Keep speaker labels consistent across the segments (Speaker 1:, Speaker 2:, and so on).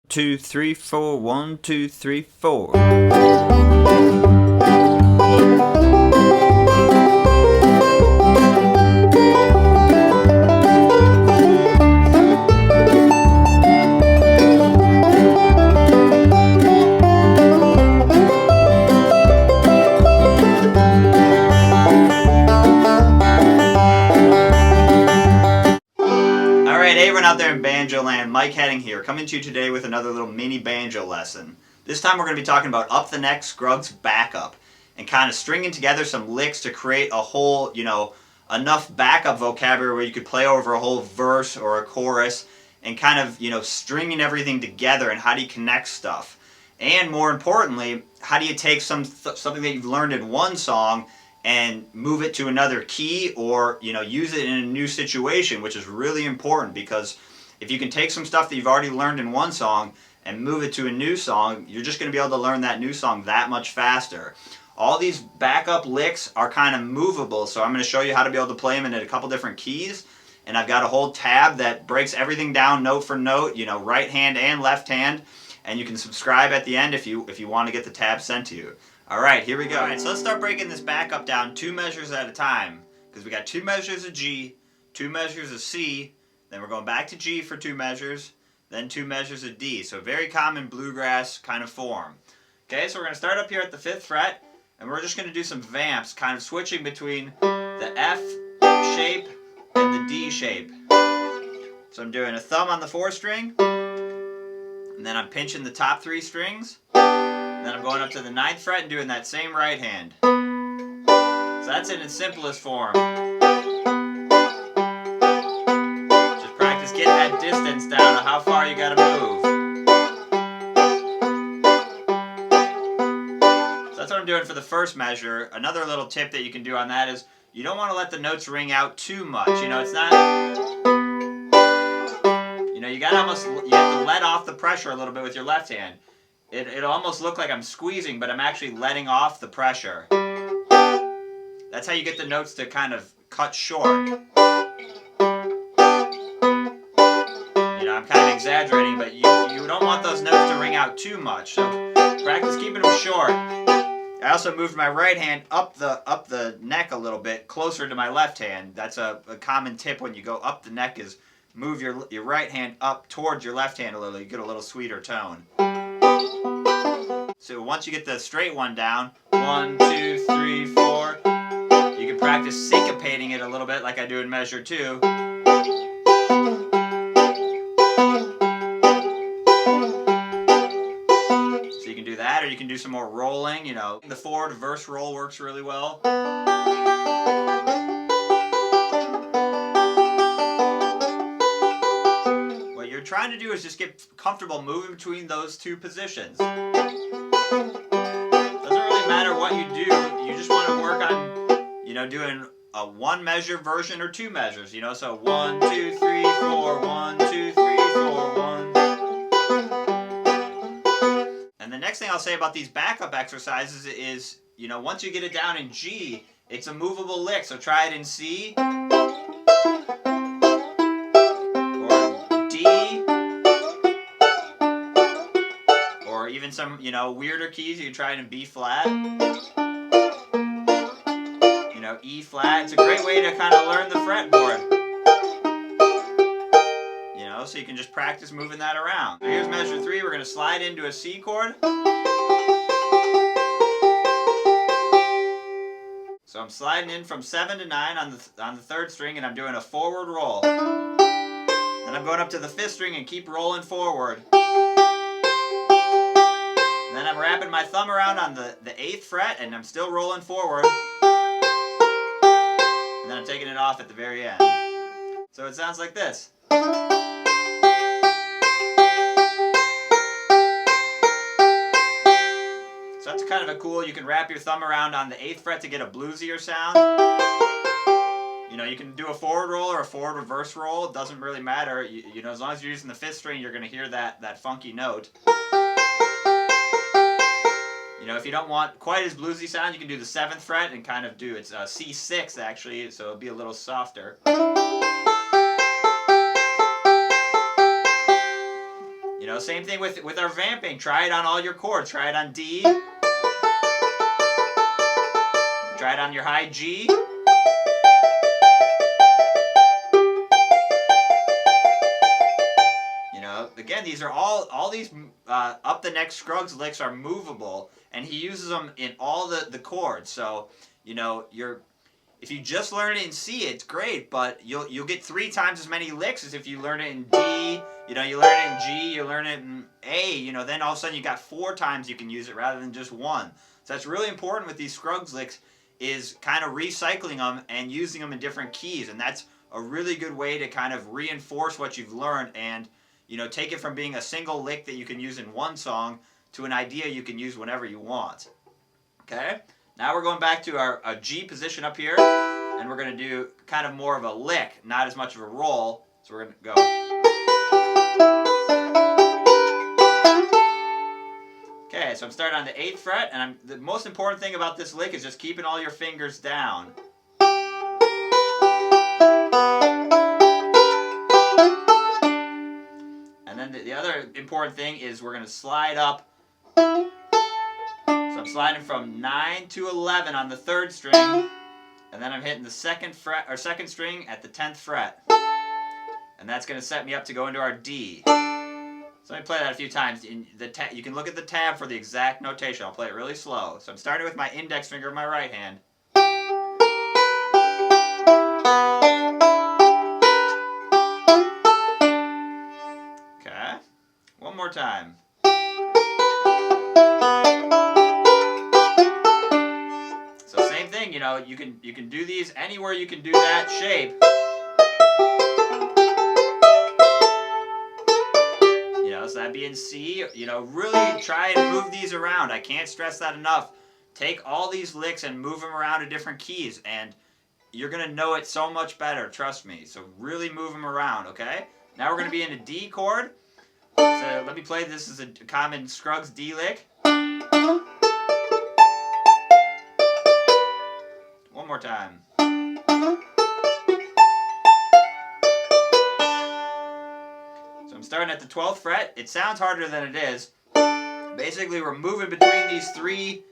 Speaker 1: 2, 3, 4. 1, 2, 3, 4. Everyone out there in Banjo land, Mike Heading here, coming to you today with another little mini banjo lesson. This time we're going to be talking about up the neck Scruggs backup and kind of stringing together some licks to create a whole, enough backup vocabulary where you could play over a whole verse or a chorus and kind of, stringing everything together and how do you connect stuff. And more importantly, how do you take something that you've learned in one song and move it to another key or use it in a new situation, which is really important because if you can take some stuff that you've already learned in one song and move it to a new song, you're just going to be able to learn that new song that much faster. All these backup licks are kind of movable, so I'm going to show you how to be able to play them in a couple different keys. And I've got a whole tab that breaks everything down note for note, right hand and left hand. And you can subscribe at the end if you want to get the tab sent to you. Alright, here we go. Alright, so let's start breaking this backup down 2 measures at a time. Because we got 2 measures of G, 2 measures of C, then we're going back to G for 2 measures, then 2 measures of D. So very common bluegrass kind of form. Okay, so we're going to start up here at the 5th fret, and we're just going to do some vamps, kind of switching between the F shape and the D shape. So I'm doing a thumb on the 4th string, and then I'm pinching the top 3 strings. Then I'm going up to the 9th fret and doing that same right hand. So that's in its simplest form. Just practice getting that distance down of how far you gotta move. So that's what I'm doing for the first measure. Another little tip that you can do on that is you don't want to let the notes ring out too much. It's not... you have to let off the pressure a little bit with your left hand. It'll almost look like I'm squeezing, but I'm actually letting off the pressure. That's how you get the notes to kind of cut short. I'm kind of exaggerating, but you don't want those notes to ring out too much. So practice keeping them short. I also moved my right hand up the neck a little bit, closer to my left hand. That's a common tip when you go up the neck is move your right hand up towards your left hand a little. You get a little sweeter tone. So once you get the straight one down, 1, 2, 3, 4, you can practice syncopating it a little bit like I do in measure 2. So you can do that, or you can do some more rolling, The forward verse roll works really well. What you're trying to do is just get comfortable moving between those 2 positions. Matter what you do, you just want to work on, doing a 1 measure version or 2 measures, so 1, 2, 3, 4, 1, 2, 3, 4, 1. And the next thing I'll say about these backup exercises is, once you get it down in G, it's a movable lick, so try it in C, or D, or even some, weirder keys. You can try it in B flat, E flat. It's a great way to kind of learn the fretboard. So you can just practice moving that around. So here's measure 3. We're going to slide into a C chord. So I'm sliding in from 7 to 9 on the 3rd string, and I'm doing a forward roll. Then I'm going up to the 5th string and keep rolling forward. And then I'm wrapping my thumb around on the 8th fret, and I'm still rolling forward. And then I'm taking it off at the very end. So it sounds like this. So that's kind of a cool, you can wrap your thumb around on the 8th fret to get a bluesier sound. You can do a forward roll or a forward reverse roll. It doesn't really matter. As long as you're using the 5th string, you're going to hear that funky note. If you don't want quite as bluesy sound, you can do the 7th fret and kind of do, it's C6 actually, so it'll be a little softer. Same same thing with our vamping. Try it on all your chords. Try it on D. Try it on your high G. You know, again, these are all these up the neck Scruggs licks are movable, and he uses them in all the chords. So, you know, if you just learn it in C, it's great, but you'll get 3 times as many licks as if you learn it in D. You know, you learn it in G, you learn it in A. You know, then all of a sudden you got 4 times you can use it rather than just 1. So that's really important with these Scruggs licks, is kind of recycling them and using them in different keys, and that's a really good way to kind of reinforce what you've learned and, you know, take it from being a single lick that you can use in one song to an idea you can use whenever you want. Okay? Now we're going back to our G position up here, and we're going to do kind of more of a lick, not as much of a roll. So we're going to go. Okay, so I'm starting on the 8th fret, and the most important thing about this lick is just keeping all your fingers down. And then the other important thing is we're going to slide up. So I'm sliding from 9 to 11 on the 3rd string, and then I'm hitting the 2nd fret or 2nd string at the 10th fret. And that's going to set me up to go into our D. So let me play that a few times. You can look at the tab for the exact notation. I'll play it really slow. So I'm starting with my index finger of my right hand. Okay. One more time. So same thing, you know, you can do these anywhere you can do that shape. You know, so that'd be in C. You know, really try and move these around. I can't stress that enough. Take all these licks and move them around to different keys, and you're going to know it so much better, trust me. So really move them around, okay? Now we're going to be in a D chord. So let me play this as a common Scruggs D lick. One more time. So I'm starting at the 12th fret. It sounds harder than it is. Basically, we're moving between these 3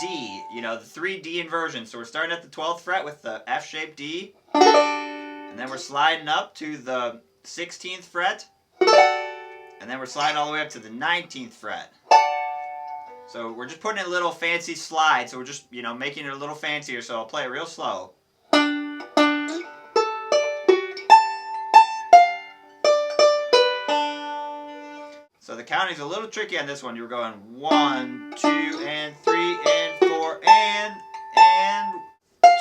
Speaker 1: D, you know, the 3 D inversions. So we're starting at the 12th fret with the F-shaped D. And then we're sliding up to the 16th fret. And then we're sliding all the way up to the 19th fret. So we're just putting in a little fancy slide. So we're just, you know, making it a little fancier. So I'll play it real slow. So the counting's a little tricky on this one. You're going 1, 2, and 3, and 4, and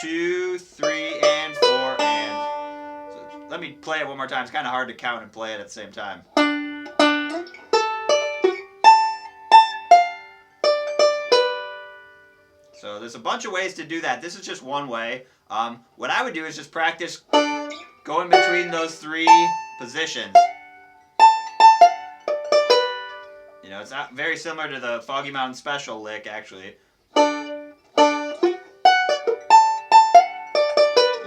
Speaker 1: 2, 3, and 4, and. So let me play it one more time. It's kind of hard to count and play it at the same time. So there's a bunch of ways to do that. This is just one way. What I would do is just practice going between those 3 positions. You know, it's not very similar to the Foggy Mountain Special lick, actually. You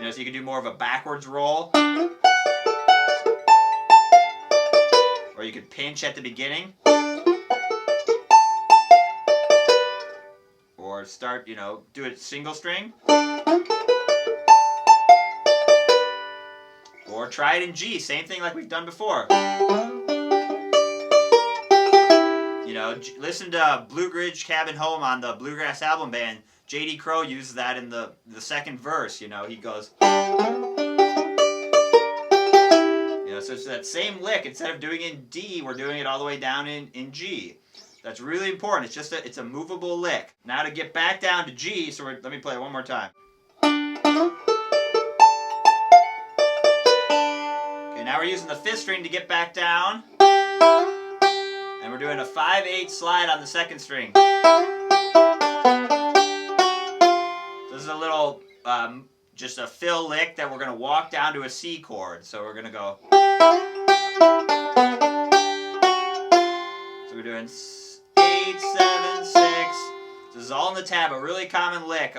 Speaker 1: know, so you can do more of a backwards roll. Or you could pinch at the beginning. Or start, you know, do it single string. Or try it in G, same thing like we've done before. You know, listen to Blue Ridge Cabin Home on the Bluegrass Album Band. J.D. Crowe uses that in the 2nd verse, you know, he goes. You know, so it's that same lick. Instead of doing it in D, we're doing it all the way down in G. That's really important. It's just it's a movable lick. Now to get back down to G, so let me play it one more time. Okay, now we're using the 5th string to get back down. And we're doing a 5/8 slide on the 2nd string. So this is a little, just a fill lick that we're going to walk down to a C chord. So we're going to go. So we're doing 8, 7, 6. This is all in the tab, a really common lick.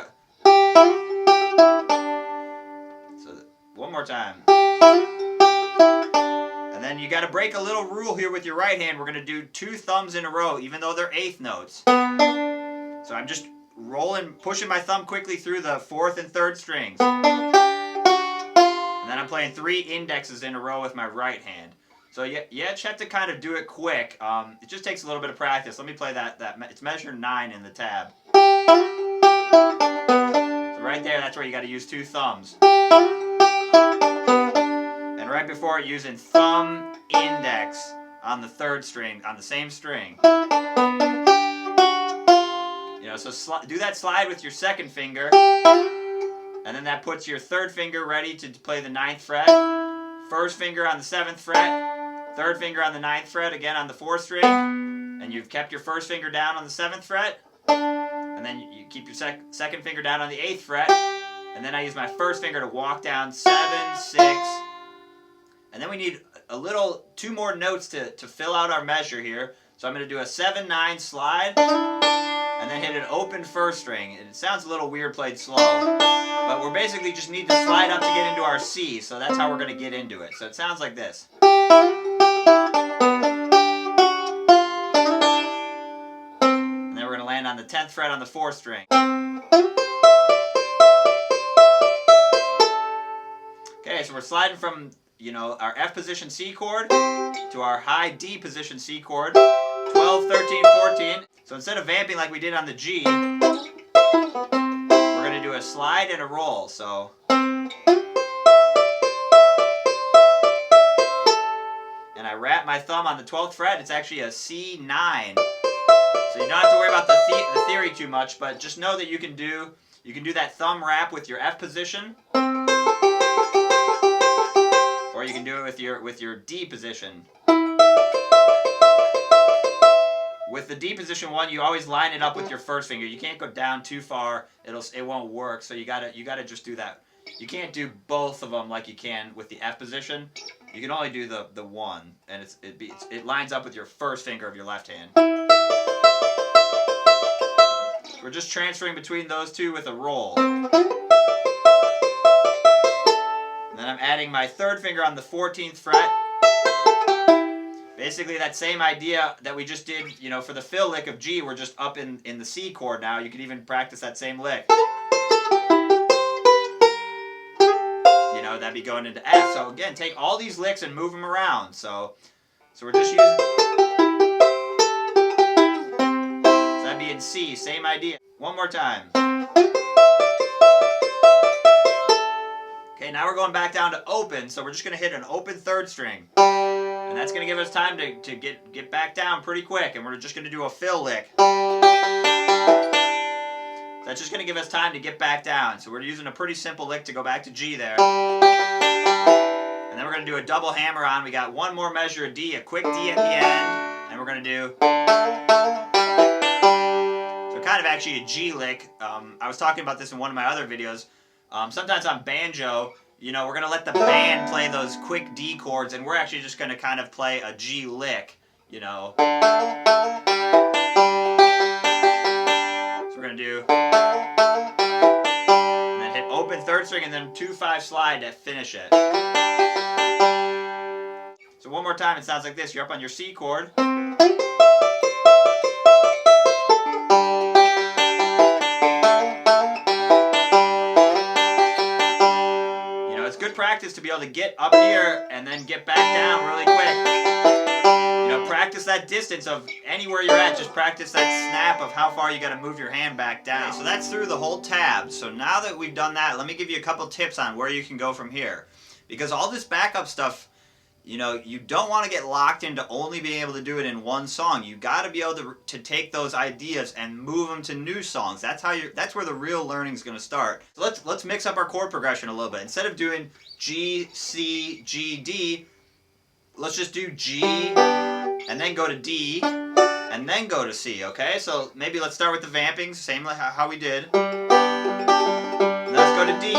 Speaker 1: So one more time. And then you got to break a little rule here with your right hand. We're going to do 2 thumbs in a row, even though they're eighth notes. So I'm just pushing my thumb quickly through the 4th and 3rd strings. And then I'm playing 3 indexes in a row with my right hand. So you just have to kind of do it quick. It just takes a little bit of practice. Let me play that. It's measure 9 in the tab. So right there, that's where you got to use 2 thumbs. And right before it, using thumb index on the 3rd string, on the same string. So do that slide with your 2nd finger, and then that puts your 3rd finger ready to play the 9th fret, 1st finger on the 7th fret, 3rd finger on the 9th fret, again on the 4th string, and you've kept your 1st finger down on the 7th fret, and then you keep your 2nd finger down on the 8th fret, and then I use my 1st finger to walk down 7, 6, and then we need 2 more notes to fill out our measure here. So I'm going to do a 7-9 slide, and then hit an open 1st string. It sounds a little weird played slow, but we're basically just need to slide up to get into our C, so that's how we're going to get into it. So it sounds like this. And then we're going to land on the 10th fret on the 4th string. Okay, so we're sliding from our F position C chord to our high D position C chord, 12, 13, 14. So instead of vamping like we did on the G, we're going to do a slide and a roll. So and I wrap my thumb on the 12th fret. It's actually a C9. So you don't have to worry about the theory too much, but just know that you can do that thumb wrap with your F position, or you can do it with your D position. With the D position one, you always line it up with your 1st finger. You can't go down too far; it won't work. So you gotta just do that. You can't do both of them like you can with the F position. You can only do the one, and it lines up with your 1st finger of your left hand. We're just transferring between those 2 with a roll. And then I'm adding my 3rd finger on the 14th fret. Basically that same idea that we just did, for the fill lick of G, we're just up in the C chord now. You can even practice that same lick. That'd be going into F. So again, take all these licks and move them around. So we're just using... So that'd be in C, same idea. One more time. Okay, now we're going back down to open, so we're just going to hit an open 3rd string. And that's going to give us time to get back down pretty quick, and we're just going to do a fill lick. That's just going to give us time to get back down. So we're using a pretty simple lick to go back to G there. And then we're going to do a double hammer on. We got one more measure of D, a quick D at the end, and we're going to do... So kind of actually a G lick. I was talking about this in one of my other videos. Sometimes on banjo, we're going to let the band play those quick D chords, and we're actually just going to kind of play a G lick, So we're going to do, and then hit open 3rd string, and then 2-5 slide to finish it. So one more time, it sounds like this. You're up on your C chord. It's good practice to be able to get up here and then get back down really quick. Practice that distance of anywhere you're at. Just practice that snap of how far you got to move your hand back down. Okay, so that's through the whole tab. So now that we've done that, let me give you a couple tips on where you can go from here. Because all this backup stuff, you don't want to get locked into only being able to do it in one song. You got to be able to take those ideas and move them to new songs. That's where the real learning is going to start. So let's mix up our chord progression a little bit. Instead of doing G, C, G, D, let's just do G, and then go to D, and then go to C, okay? So maybe let's start with the vampings, same like how we did. And let's go to D.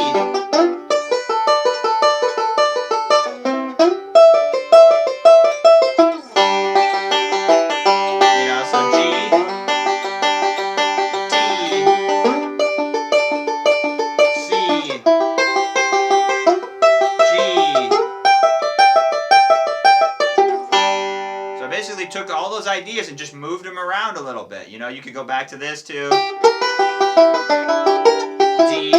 Speaker 1: took all those ideas and just moved them around a little bit. You know, you could go back to this too. D,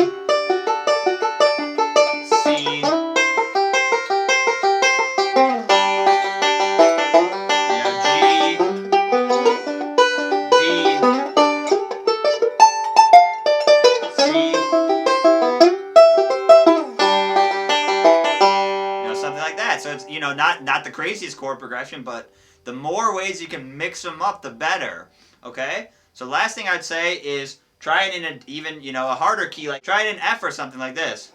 Speaker 1: C, G, D, C, something like that. So it's, not the craziest chord progression, but the more ways you can mix them up, the better. Okay? So last thing I'd say is try it in a harder key, like try it in F or something like this.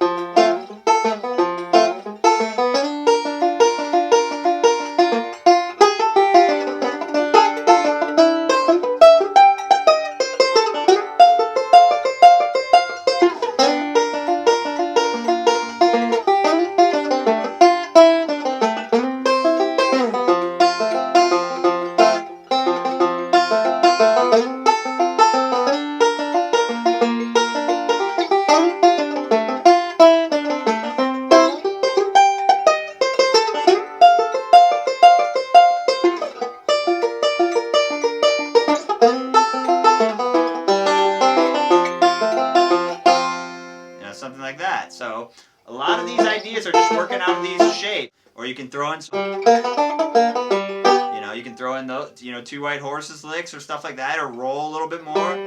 Speaker 1: Something like that. So a lot of these ideas are just working out of these shapes. Or you can throw in some, you can throw in those, two white horses licks or stuff like that, or roll a little bit more.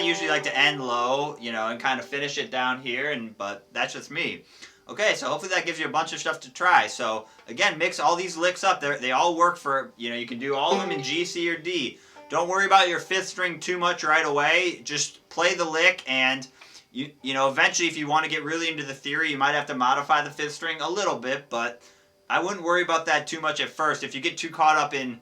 Speaker 1: Usually like to end low, and kind of finish it down here, but that's just me. Okay, so hopefully that gives you a bunch of stuff to try. So again, mix all these licks up. They all work for, you can do all of them in G, C, or D. Don't worry about your fifth string too much right away. Just play the lick, and eventually if you want to get really into the theory, you might have to modify the fifth string a little bit, but I wouldn't worry about that too much at first. If you get too caught up in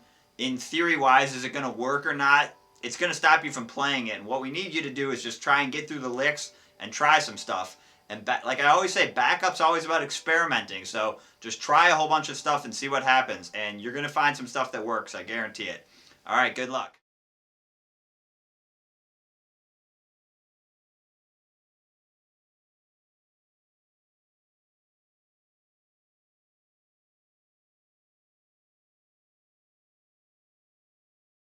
Speaker 1: theory-wise, is it going to work or not, it's going to stop you from playing it. And what we need you to do is just try and get through the licks and try some stuff. And like I always say, backup's always about experimenting. So just try a whole bunch of stuff and see what happens. And you're going to find some stuff that works. I guarantee it. All right, good luck.